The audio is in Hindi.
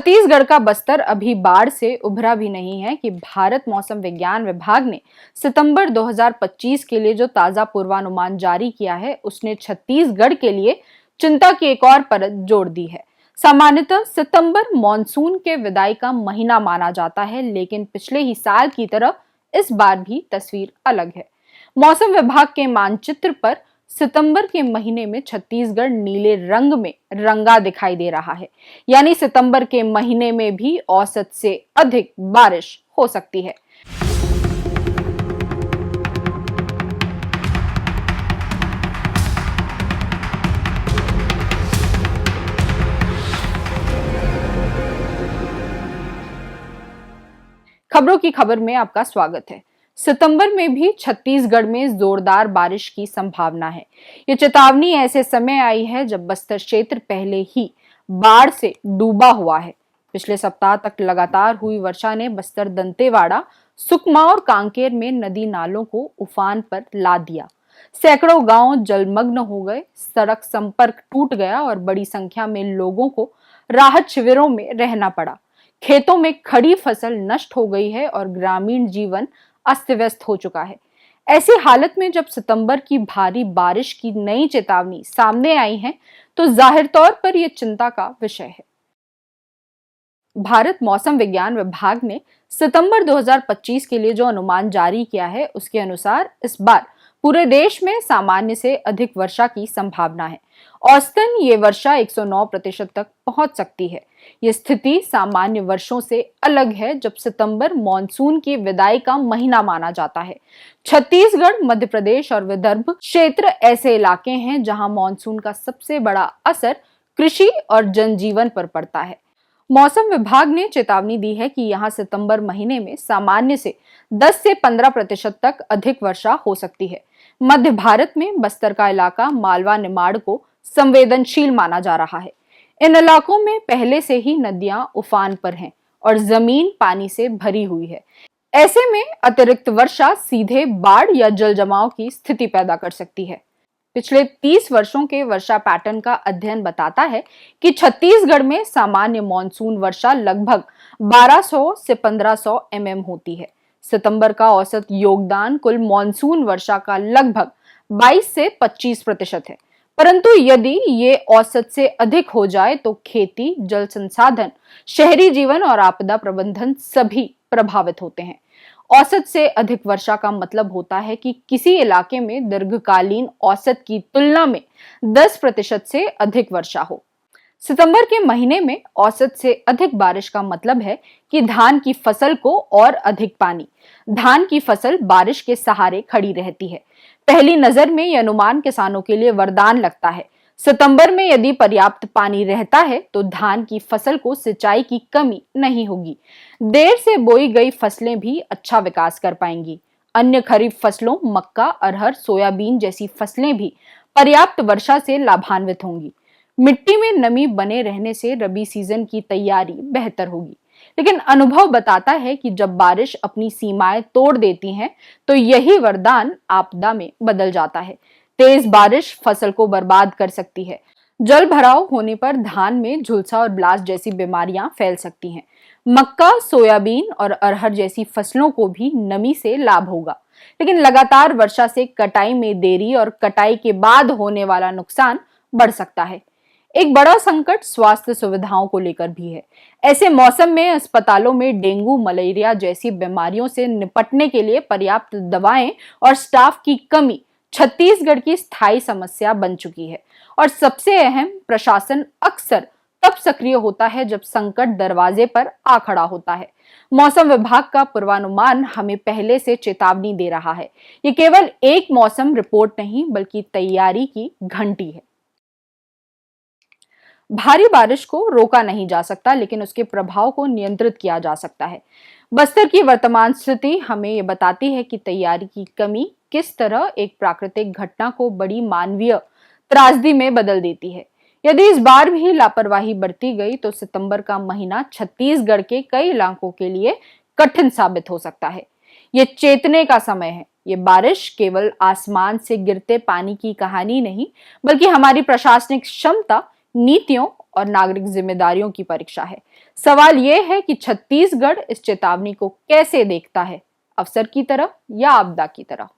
छत्तीसगढ़ का बस्तर अभी बाढ़ से उभरा भी नहीं है कि भारत मौसम विज्ञान विभाग ने सितंबर 2025 के लिए जो ताजा पूर्वानुमान जारी किया है उसने छत्तीसगढ़ के लिए चिंता की एक और परत जोड़ दी है। सामान्यतः सितंबर मॉनसून के विदाई का महीना माना जाता है, लेकिन पिछले ही साल की तरह इस बार भी तस्वीर अलग है। मौसम विभाग के मानचित्र पर सितंबर के महीने में छत्तीसगढ़ नीले रंग में रंगा दिखाई दे रहा है, यानी सितंबर के महीने में भी औसत से अधिक बारिश हो सकती है। खबरों की खबर में आपका स्वागत है। सितंबर में भी छत्तीसगढ़ में जोरदार बारिश की संभावना है। ये चेतावनी ऐसे समय आई है जब बस्तर क्षेत्र पहले ही बाढ़ से डूबा हुआ है। पिछले सप्ताह तक लगातार हुई वर्षा ने बस्तर, दंतेवाड़ा, सुकमा और कांकेर में नदी नालों को उफान पर ला दिया। सैकड़ों गांव जलमग्न हो गए, सड़क संपर्क टूट गया और बड़ी संख्या में लोगों को राहत शिविरों में रहना पड़ा। खेतों में खड़ी फसल नष्ट हो गई है और ग्रामीण जीवन अस्त व्यस्त हो चुका है। ऐसी हालत में जब सितंबर की भारी बारिश की नई चेतावनी सामने आई है, तो जाहिर तौर पर यह चिंता का विषय है। भारत मौसम विज्ञान विभाग ने सितंबर 2025 के लिए जो अनुमान जारी किया है, उसके अनुसार इस बार पूरे देश में सामान्य से अधिक वर्षा की संभावना है। औसतन ये वर्षा 109% तक पहुंच सकती है। ये स्थिति सामान्य वर्षों से अलग है, जब सितंबर मॉनसून की विदाई का महीना माना जाता है। छत्तीसगढ़, मध्य प्रदेश और विदर्भ क्षेत्र ऐसे इलाके हैं जहां मॉनसून का सबसे बड़ा असर कृषि और जनजीवन पर पड़ता है। मौसम विभाग ने चेतावनी दी है कि यहां सितंबर महीने में सामान्य से 10 से 15% तक अधिक वर्षा हो सकती है। मध्य भारत में बस्तर का इलाका मालवा निमाड़ को संवेदनशील माना जा रहा है। इन इलाकों में पहले से ही नदियां उफान पर हैं और जमीन पानी से भरी हुई है। ऐसे में अतिरिक्त वर्षा सीधे बाढ़ या जल जमाव की स्थिति पैदा कर सकती है। पिछले 30 वर्षों के वर्षा पैटर्न का अध्ययन बताता है कि छत्तीसगढ़ में सामान्य मॉनसून वर्षा लगभग 1200 से 1500 mm होती है। सितंबर का औसत योगदान कुल मॉनसून वर्षा का लगभग 22 से 25% है। परंतु यदि ये औसत से अधिक हो जाए तो खेती, जल संसाधन, शहरी जीवन और आपदा प्रबंधन सभी प्रभावित होते हैं। औसत से अधिक वर्षा का मतलब होता है कि किसी इलाके में दीर्घकालीन औसत की तुलना में 10% से अधिक वर्षा हो। सितंबर के महीने में औसत से अधिक बारिश का मतलब है कि धान की फसल को और अधिक पानी। धान की फसल बारिश के सहारे खड़ी रहती है। पहली नजर में यह अनुमान किसानों के लिए वरदान लगता है। सितंबर में यदि पर्याप्त पानी रहता है तो धान की फसल को सिंचाई की कमी नहीं होगी। देर से बोई गई फसलें भी अच्छा विकास कर पाएंगी। अन्य खरीफ फसलों मक्का, अरहर, सोयाबीन जैसी फसलें भी पर्याप्त वर्षा से लाभान्वित होंगी। मिट्टी में नमी बने रहने से रबी सीजन की तैयारी बेहतर होगी। लेकिन अनुभव बताता है कि जब बारिश अपनी सीमाएं तोड़ देती है तो यही वरदान आपदा में बदल जाता है। तेज बारिश फसल को बर्बाद कर सकती है। जल भराव होने पर धान में झुलसा और ब्लास्ट जैसी बीमारियां फैल सकती हैं। मक्का, सोयाबीन और अरहर जैसी फसलों को भी नमी से लाभ होगा, लेकिन लगातार वर्षा से कटाई में देरी और कटाई के बाद होने वाला नुकसान बढ़ सकता है। एक बड़ा संकट स्वास्थ्य सुविधाओं को लेकर भी है। ऐसे मौसम में अस्पतालों में डेंगू, मलेरिया जैसी बीमारियों से निपटने के लिए पर्याप्त दवाएं और स्टाफ की कमी छत्तीसगढ़ की स्थायी समस्या बन चुकी है। और सबसे अहम, प्रशासन अक्सर तब सक्रिय होता है जब संकट दरवाजे पर आ खड़ा होता है। मौसम विभाग का पूर्वानुमान हमें पहले से चेतावनी दे रहा है। ये केवल एक मौसम रिपोर्ट नहीं, बल्कि तैयारी की घंटी है। भारी बारिश को रोका नहीं जा सकता, लेकिन उसके प्रभाव को नियंत्रित किया जा सकता है। बस्तर की वर्तमान स्थिति हमें ये बताती है कि तैयारी की कमी किस तरह एक प्राकृतिक घटना को बड़ी मानवीय त्रासदी में बदल देती है। यदि इस बार भी लापरवाही बरती गई तो सितंबर का महीना छत्तीसगढ़ के कई इलाकों के लिए कठिन साबित हो सकता है। ये चेतने का समय है। ये बारिश केवल आसमान से गिरते पानी की कहानी नहीं, बल्कि हमारी प्रशासनिक क्षमता, नीतियों और नागरिक जिम्मेदारियों की परीक्षा है। सवाल यह है कि छत्तीसगढ़ इस चेतावनी को कैसे देखता है, अवसर की तरह या आपदा की तरह।